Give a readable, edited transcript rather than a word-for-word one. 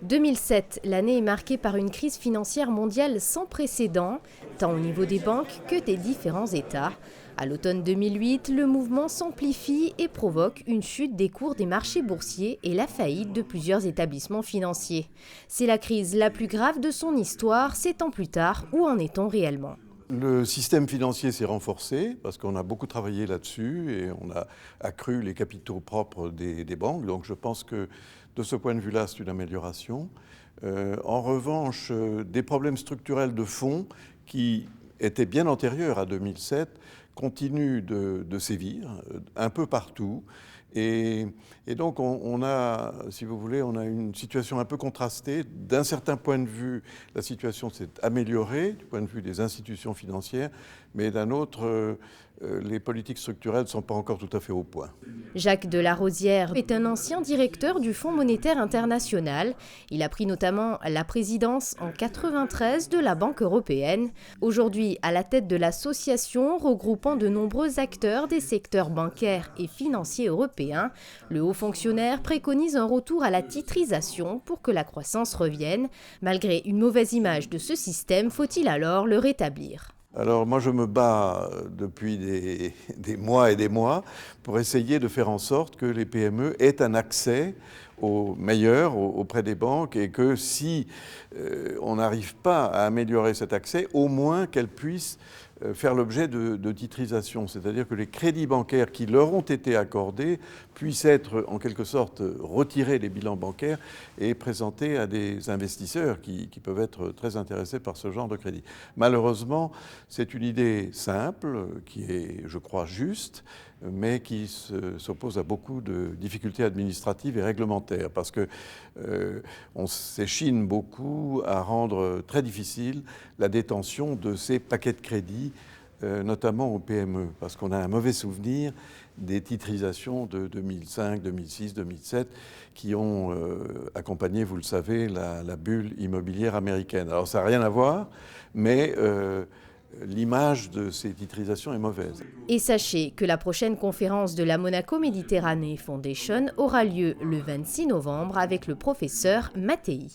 2007, l'année est marquée par une crise financière mondiale sans précédent, tant au niveau des banques que des différents États. À l'automne 2008, le mouvement s'amplifie et provoque une chute des cours des marchés boursiers et la faillite de plusieurs établissements financiers. C'est la crise la plus grave de son histoire, 7 ans plus tard. Où en est-on réellement ? Le système financier s'est renforcé parce qu'on a beaucoup travaillé là-dessus et on a accru les capitaux propres des banques. Donc je pense que de ce point de vue-là, c'est une amélioration. En revanche, des problèmes structurels de fond qui étaient bien antérieurs à 2007 continuent de sévir un peu partout. Et donc on a, si vous voulez, on a une situation un peu contrastée. D'un certain point de vue, la situation s'est améliorée du point de vue des institutions financières, mais d'un autre, les politiques structurelles ne sont pas encore tout à fait au point. Jacques Delarosière est un ancien directeur du Fonds monétaire international. Il a pris notamment la présidence en 1993 de la Banque européenne. Aujourd'hui, à la tête de l'association regroupant de nombreux acteurs des secteurs bancaires et financiers européens, le haut fonctionnaire préconise un retour à la titrisation pour que la croissance revienne. Malgré une mauvaise image de ce système, faut-il alors le rétablir ? Alors moi je me bats depuis des mois et des mois pour essayer de faire en sorte que les PME aient un accès au meilleur auprès des banques et que si on n'arrive pas à améliorer cet accès, au moins qu'elles puissent faire l'objet de titrisation, c'est-à-dire que les crédits bancaires qui leur ont été accordés puissent être en quelque sorte retirés des bilans bancaires et présentés à des investisseurs qui peuvent être très intéressés par ce genre de crédit. Malheureusement, c'est une idée simple, qui est, je crois, juste, mais qui s'oppose à beaucoup de difficultés administratives et réglementaires, parce que on s'échine beaucoup à rendre très difficile la détention de ces paquets de crédits, notamment aux PME, parce qu'on a un mauvais souvenir des titrisations de 2005, 2006, 2007, qui ont accompagné, vous le savez, la bulle immobilière américaine. Alors ça n'a rien à voir, mais l'image de ces titrisations est mauvaise. Et sachez que la prochaine conférence de la Monaco Méditerranée Foundation aura lieu le 26 novembre avec le professeur Mattei.